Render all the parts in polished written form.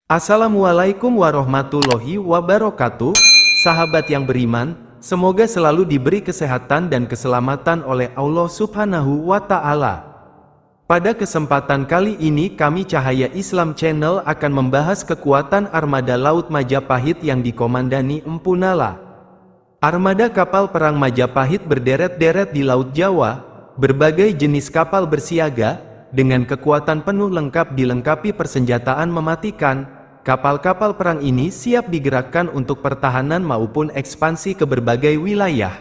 Assalamualaikum warahmatullahi wabarakatuh, sahabat yang beriman, semoga selalu diberi kesehatan dan keselamatan oleh Allah Subhanahu wa Ta'ala. Pada kesempatan kali ini kami Cahaya Islam Channel akan membahas kekuatan armada Laut Majapahit yang dikomandani Empu Nala. Armada kapal perang Majapahit berderet-deret di Laut Jawa, berbagai jenis kapal bersiaga, dengan kekuatan penuh lengkap dilengkapi persenjataan mematikan. Kapal-kapal perang ini siap digerakkan untuk pertahanan maupun ekspansi ke berbagai wilayah.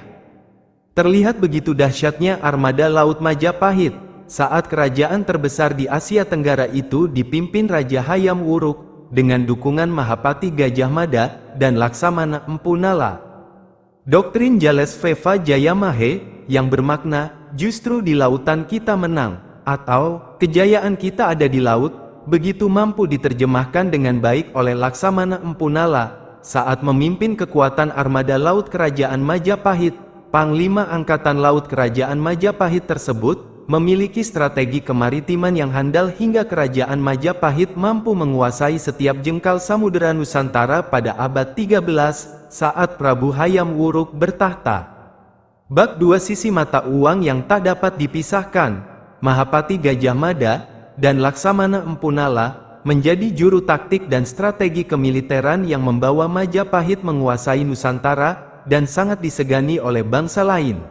Terlihat begitu dahsyatnya armada Laut Majapahit, saat kerajaan terbesar di Asia Tenggara itu dipimpin Raja Hayam Wuruk, dengan dukungan Mahapati Gajah Mada, dan Laksamana Empu Nala. Doktrin Jales Veva Jayamahe, yang bermakna, justru di lautan kita menang, atau, kejayaan kita ada di laut, begitu mampu diterjemahkan dengan baik oleh Laksamana Empu Nala, saat memimpin kekuatan armada laut Kerajaan Majapahit. Panglima Angkatan Laut Kerajaan Majapahit tersebut, memiliki strategi kemaritiman yang handal hingga Kerajaan Majapahit mampu menguasai setiap jengkal Samudera Nusantara pada abad 13, saat Prabu Hayam Wuruk bertahta. Bak dua sisi mata uang yang tak dapat dipisahkan, Mahapati Gajah Mada, dan Laksamana Empu Nala, menjadi juru taktik dan strategi kemiliteran yang membawa Majapahit menguasai Nusantara, dan sangat disegani oleh bangsa lain.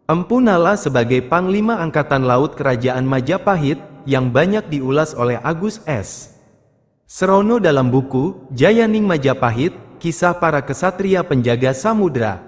Empu Nala sebagai Panglima Angkatan Laut Kerajaan Majapahit, yang banyak diulas oleh Agus S. Serono dalam buku, Jayaning Majapahit, Kisah Para Kesatria Penjaga Samudra.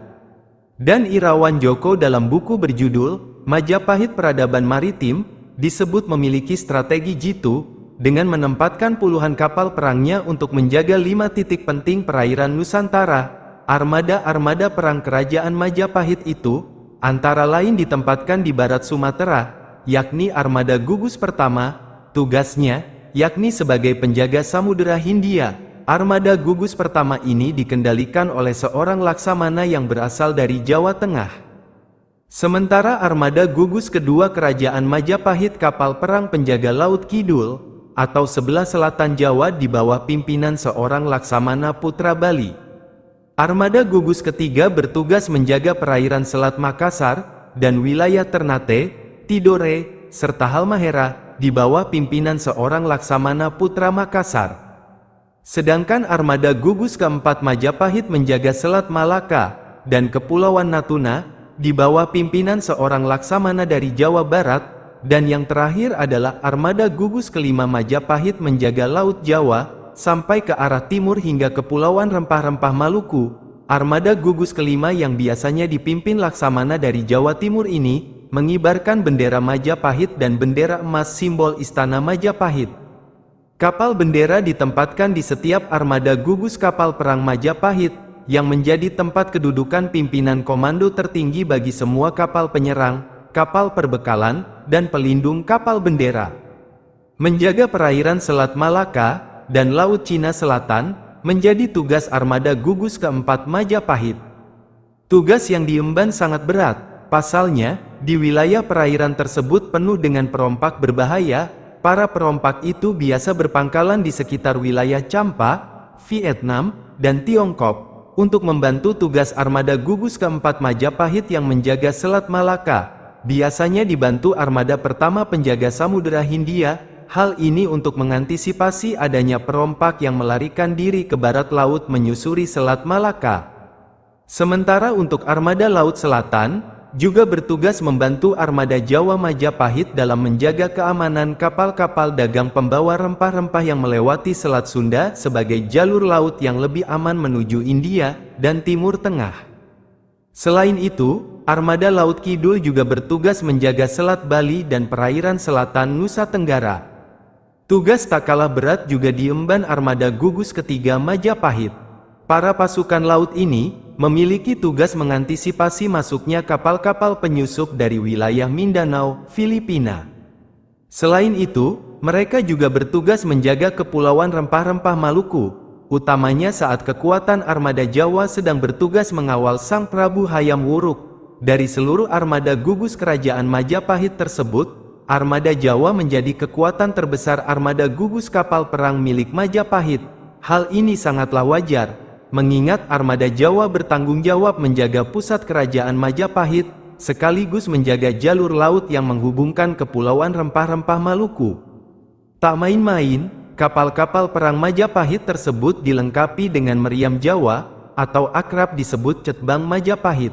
Dan Irawan Joko dalam buku berjudul, Majapahit Peradaban Maritim, disebut memiliki strategi jitu, dengan menempatkan puluhan kapal perangnya untuk menjaga 5 titik penting perairan Nusantara. Armada-armada perang Kerajaan Majapahit itu, antara lain ditempatkan di barat Sumatera, yakni Armada Gugus Pertama, tugasnya, yakni sebagai penjaga Samudera Hindia. Armada Gugus Pertama ini dikendalikan oleh seorang laksamana yang berasal dari Jawa Tengah. Sementara armada gugus kedua Kerajaan Majapahit kapal perang penjaga Laut Kidul, atau sebelah selatan Jawa di bawah pimpinan seorang Laksamana Putra Bali. Armada gugus ketiga bertugas menjaga perairan Selat Makassar, dan wilayah Ternate, Tidore, serta Halmahera, di bawah pimpinan seorang Laksamana Putra Makassar. Sedangkan armada gugus keempat Majapahit menjaga Selat Malaka, dan Kepulauan Natuna, di bawah pimpinan seorang laksamana dari Jawa Barat, dan yang terakhir adalah armada gugus kelima Majapahit menjaga Laut Jawa, sampai ke arah timur hingga Kepulauan Rempah-Rempah Maluku. Armada gugus kelima yang biasanya dipimpin laksamana dari Jawa Timur ini, mengibarkan bendera Majapahit dan bendera emas simbol Istana Majapahit. Kapal bendera ditempatkan di setiap armada gugus kapal perang Majapahit, yang menjadi tempat kedudukan pimpinan komando tertinggi bagi semua kapal penyerang, kapal perbekalan, dan pelindung kapal bendera. Menjaga perairan Selat Malaka, dan Laut Cina Selatan, menjadi tugas armada gugus keempat Majapahit. Tugas yang diemban sangat berat, pasalnya, di wilayah perairan tersebut penuh dengan perompak berbahaya. Para perompak itu biasa berpangkalan di sekitar wilayah Champa, Vietnam, dan Tiongkok. Untuk membantu tugas armada gugus keempat Majapahit yang menjaga Selat Malaka, biasanya dibantu armada pertama penjaga Samudera Hindia. Hal ini untuk mengantisipasi adanya perompak yang melarikan diri ke barat laut menyusuri Selat Malaka. Sementara untuk armada Laut Selatan, juga bertugas membantu armada Jawa Majapahit dalam menjaga keamanan kapal-kapal dagang pembawa rempah-rempah yang melewati Selat Sunda sebagai jalur laut yang lebih aman menuju India dan Timur Tengah. Selain itu, armada Laut Kidul juga bertugas menjaga Selat Bali dan perairan selatan Nusa Tenggara. Tugas tak kalah berat juga diemban armada gugus ketiga Majapahit. Para pasukan laut ini memiliki tugas mengantisipasi masuknya kapal-kapal penyusup dari wilayah Mindanao, Filipina. Selain itu, mereka juga bertugas menjaga Kepulauan Rempah-Rempah Maluku, utamanya saat kekuatan armada Jawa sedang bertugas mengawal Sang Prabu Hayam Wuruk. Dari seluruh armada gugus Kerajaan Majapahit tersebut, armada Jawa menjadi kekuatan terbesar armada gugus kapal perang milik Majapahit. Hal ini sangatlah wajar, mengingat armada Jawa bertanggung jawab menjaga pusat kerajaan Majapahit, sekaligus menjaga jalur laut yang menghubungkan Kepulauan Rempah-Rempah Maluku. Tak main-main, kapal-kapal perang Majapahit tersebut dilengkapi dengan meriam Jawa, atau akrab disebut Cetbang Majapahit.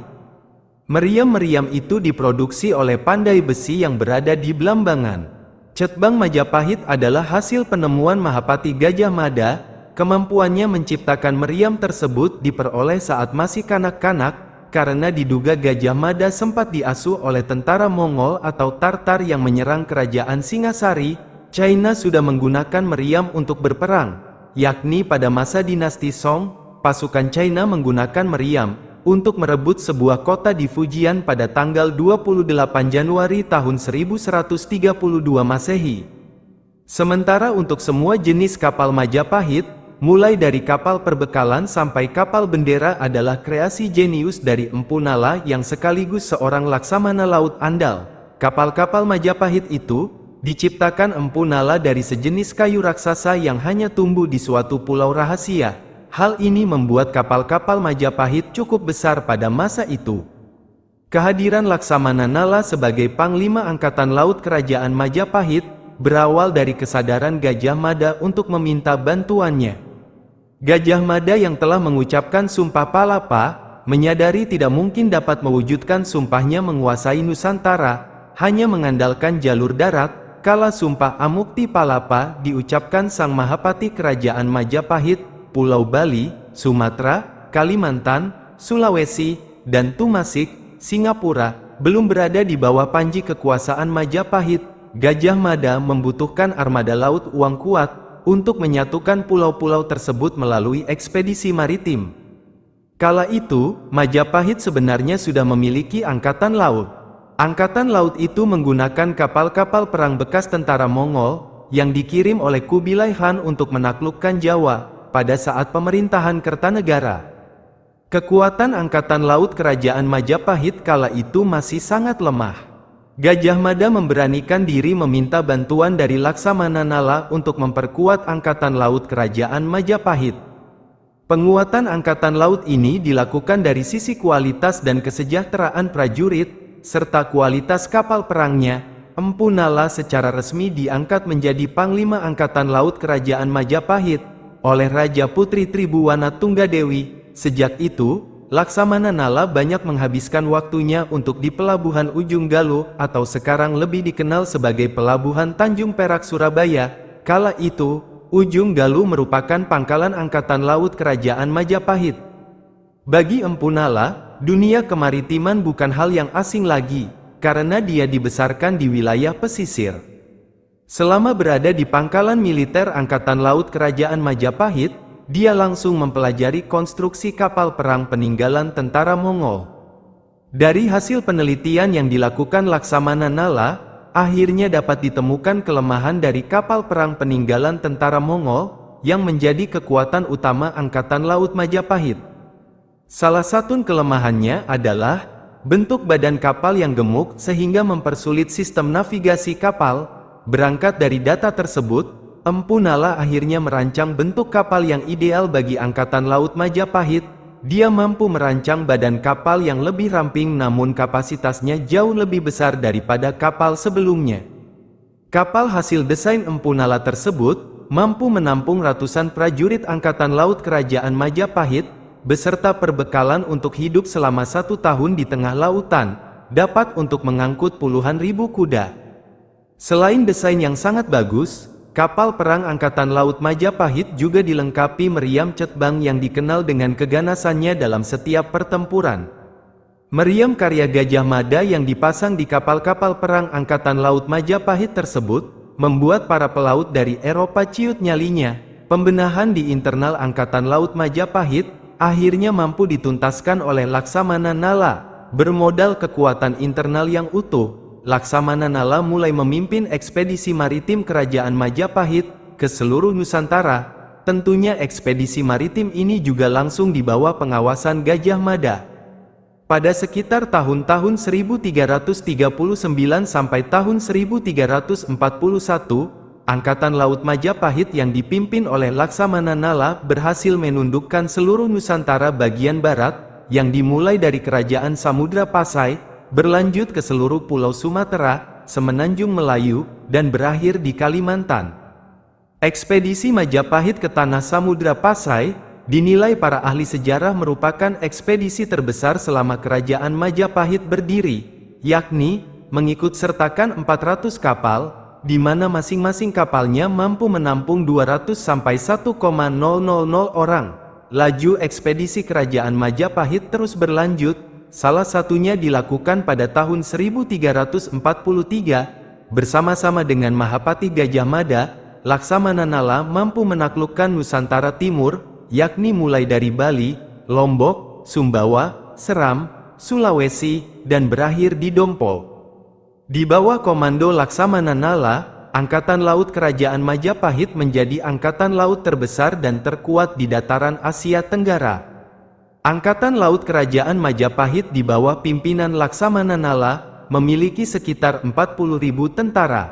Meriam-meriam itu diproduksi oleh Pandai Besi yang berada di Blambangan. Cetbang Majapahit adalah hasil penemuan Mahapati Gajah Mada. Kemampuannya menciptakan meriam tersebut diperoleh saat masih kanak-kanak, karena diduga Gajah Mada sempat diasuh oleh tentara Mongol atau Tartar yang menyerang kerajaan Singasari. China sudah menggunakan meriam untuk berperang, yakni pada masa dinasti Song, pasukan China menggunakan meriam untuk merebut sebuah kota di Fujian pada tanggal 28 Januari tahun 1132 Masehi. Sementara untuk semua jenis kapal Majapahit, mulai dari kapal perbekalan sampai kapal bendera adalah kreasi jenius dari Empu Nala yang sekaligus seorang laksamana laut andal. Kapal-kapal Majapahit itu diciptakan Empu Nala dari sejenis kayu raksasa yang hanya tumbuh di suatu pulau rahasia. Hal ini membuat kapal-kapal Majapahit cukup besar pada masa itu. Kehadiran Laksamana Nala sebagai Panglima Angkatan Laut Kerajaan Majapahit berawal dari kesadaran Gajah Mada untuk meminta bantuannya. Gajah Mada yang telah mengucapkan Sumpah Palapa, menyadari tidak mungkin dapat mewujudkan sumpahnya menguasai Nusantara, hanya mengandalkan jalur darat. Kala Sumpah Amukti Palapa diucapkan Sang Mahapati Kerajaan Majapahit, Pulau Bali, Sumatera, Kalimantan, Sulawesi, dan Tumasik, Singapura, belum berada di bawah panji kekuasaan Majapahit. Gajah Mada membutuhkan armada laut uang kuat untuk menyatukan pulau-pulau tersebut melalui ekspedisi maritim. Kala itu, Majapahit sebenarnya sudah memiliki angkatan laut. Angkatan laut itu menggunakan kapal-kapal perang bekas tentara Mongol yang dikirim oleh Kubilai Khan untuk menaklukkan Jawa pada saat pemerintahan Kertanegara. Kekuatan angkatan laut kerajaan Majapahit kala itu masih sangat lemah. Gajah Mada memberanikan diri meminta bantuan dari Laksamana Nala untuk memperkuat angkatan laut kerajaan Majapahit. Penguatan angkatan laut ini dilakukan dari sisi kualitas dan kesejahteraan prajurit, serta kualitas kapal perangnya. Empu Nala secara resmi diangkat menjadi Panglima Angkatan Laut Kerajaan Majapahit oleh Raja Putri Tribuwana Tunggadewi. Sejak itu, Laksamana Nala banyak menghabiskan waktunya untuk di Pelabuhan Ujung Galuh atau sekarang lebih dikenal sebagai Pelabuhan Tanjung Perak Surabaya. Kala itu, Ujung Galuh merupakan pangkalan Angkatan Laut Kerajaan Majapahit. Bagi Empu Nala, dunia kemaritiman bukan hal yang asing lagi, karena dia dibesarkan di wilayah pesisir. Selama berada di pangkalan militer Angkatan Laut Kerajaan Majapahit, dia langsung mempelajari konstruksi kapal perang peninggalan tentara Mongol. Dari hasil penelitian yang dilakukan Laksamana Nala, akhirnya dapat ditemukan kelemahan dari kapal perang peninggalan tentara Mongol, yang menjadi kekuatan utama Angkatan Laut Majapahit. Salah satu kelemahannya adalah bentuk badan kapal yang gemuk sehingga mempersulit sistem navigasi kapal. Berangkat dari data tersebut, Empu Nala akhirnya merancang bentuk kapal yang ideal bagi Angkatan Laut Majapahit. Dia mampu merancang badan kapal yang lebih ramping namun kapasitasnya jauh lebih besar daripada kapal sebelumnya. Kapal hasil desain Empu Nala tersebut mampu menampung ratusan prajurit Angkatan Laut Kerajaan Majapahit, beserta perbekalan untuk hidup selama 1 tahun di tengah lautan, dapat untuk mengangkut puluhan ribu kuda. Selain desain yang sangat bagus, kapal perang Angkatan Laut Majapahit juga dilengkapi meriam Cetbang yang dikenal dengan keganasannya dalam setiap pertempuran. Meriam karya Gajah Mada yang dipasang di kapal-kapal perang Angkatan Laut Majapahit tersebut, membuat para pelaut dari Eropa ciut nyalinya. Pembenahan di internal Angkatan Laut Majapahit, akhirnya mampu dituntaskan oleh Laksamana Nala. Bermodal kekuatan internal yang utuh, Laksamana Nala mulai memimpin ekspedisi maritim Kerajaan Majapahit ke seluruh Nusantara. Tentunya ekspedisi maritim ini juga langsung di bawah pengawasan Gajah Mada. Pada sekitar tahun-tahun 1339 sampai tahun 1341, Angkatan Laut Majapahit yang dipimpin oleh Laksamana Nala berhasil menundukkan seluruh Nusantara bagian barat, yang dimulai dari Kerajaan Samudra Pasai, berlanjut ke seluruh Pulau Sumatera, Semenanjung Melayu, dan berakhir di Kalimantan. Ekspedisi Majapahit ke Tanah Samudra Pasai dinilai para ahli sejarah merupakan ekspedisi terbesar selama Kerajaan Majapahit berdiri, yakni mengikut sertakan 400 kapal, di mana masing-masing kapalnya mampu menampung 200 sampai 1,000 orang. Laju ekspedisi Kerajaan Majapahit terus berlanjut, salah satunya dilakukan pada tahun 1343, bersama-sama dengan Mahapati Gajah Mada. Laksamana Nala mampu menaklukkan Nusantara Timur, yakni mulai dari Bali, Lombok, Sumbawa, Seram, Sulawesi, dan berakhir di Dompo. Di bawah komando Laksamana Nala, Angkatan Laut Kerajaan Majapahit menjadi angkatan laut terbesar dan terkuat di dataran Asia Tenggara. Angkatan Laut Kerajaan Majapahit di bawah pimpinan Laksamana Nala memiliki sekitar 40.000 tentara.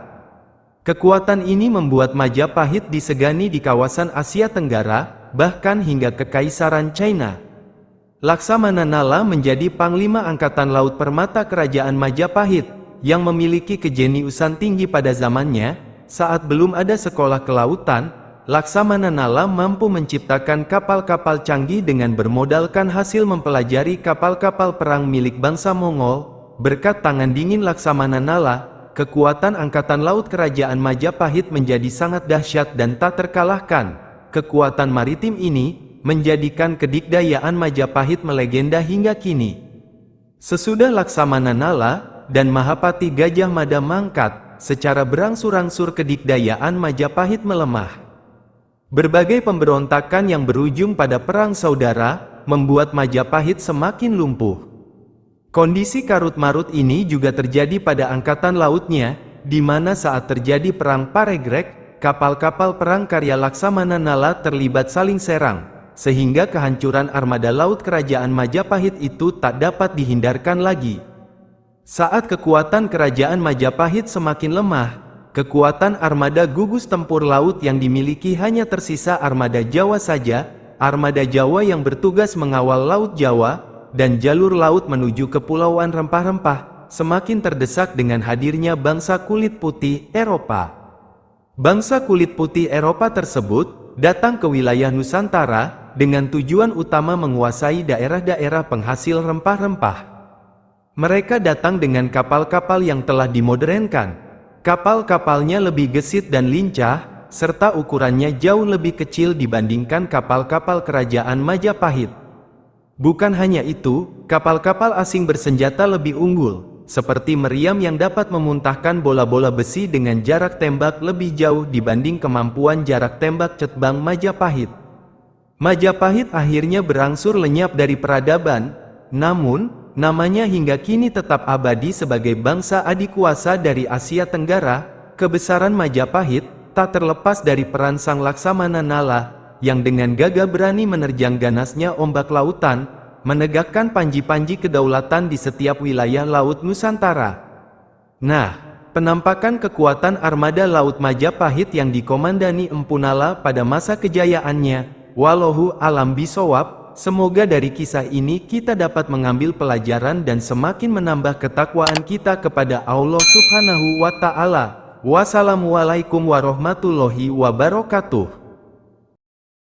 Kekuatan ini membuat Majapahit disegani di kawasan Asia Tenggara, bahkan hingga Kekaisaran China. Laksamana Nala menjadi Panglima Angkatan Laut Permata Kerajaan Majapahit, yang memiliki kejeniusan tinggi pada zamannya. Saat belum ada sekolah kelautan, Laksamana Nala mampu menciptakan kapal-kapal canggih dengan bermodalkan hasil mempelajari kapal-kapal perang milik bangsa Mongol. Berkat tangan dingin Laksamana Nala, kekuatan Angkatan Laut Kerajaan Majapahit menjadi sangat dahsyat dan tak terkalahkan. Kekuatan maritim ini menjadikan kedikdayaan Majapahit melegenda hingga kini. Sesudah Laksamana Nala dan Mahapati Gajah Mada mangkat, secara berangsur-angsur kedikdayaan Majapahit melemah. Berbagai pemberontakan yang berujung pada perang saudara membuat Majapahit semakin lumpuh. Kondisi karut-marut ini juga terjadi pada angkatan lautnya, di mana saat terjadi perang Paregrek, kapal-kapal perang karya Laksamana Nala terlibat saling serang, sehingga kehancuran armada laut Kerajaan Majapahit itu tak dapat dihindarkan lagi. Saat kekuatan Kerajaan Majapahit semakin lemah, kekuatan armada gugus tempur laut yang dimiliki hanya tersisa armada Jawa saja, armada Jawa yang bertugas mengawal Laut Jawa, dan jalur laut menuju Kepulauan Rempah-Rempah, semakin terdesak dengan hadirnya bangsa kulit putih Eropa. Bangsa kulit putih Eropa tersebut datang ke wilayah Nusantara dengan tujuan utama menguasai daerah-daerah penghasil rempah-rempah. Mereka datang dengan kapal-kapal yang telah dimodernkan. Kapal-kapalnya lebih gesit dan lincah, serta ukurannya jauh lebih kecil dibandingkan kapal-kapal Kerajaan Majapahit. Bukan hanya itu, kapal-kapal asing bersenjata lebih unggul, seperti meriam yang dapat memuntahkan bola-bola besi dengan jarak tembak lebih jauh dibanding kemampuan jarak tembak cetbang Majapahit. Majapahit akhirnya berangsur lenyap dari peradaban, namun, namanya hingga kini tetap abadi sebagai bangsa adikuasa dari Asia Tenggara. Kebesaran Majapahit tak terlepas dari peran sang Laksamana Nala, yang dengan gagah berani menerjang ganasnya ombak lautan, menegakkan panji-panji kedaulatan di setiap wilayah laut Nusantara. Nah, penampakan kekuatan armada laut Majapahit yang dikomandani Empu Nala pada masa kejayaannya, wallahu alam bisawab. Semoga dari kisah ini kita dapat mengambil pelajaran dan semakin menambah ketakwaan kita kepada Allah Subhanahu wa Ta'ala. Wassalamualaikum warahmatullahi wabarakatuh.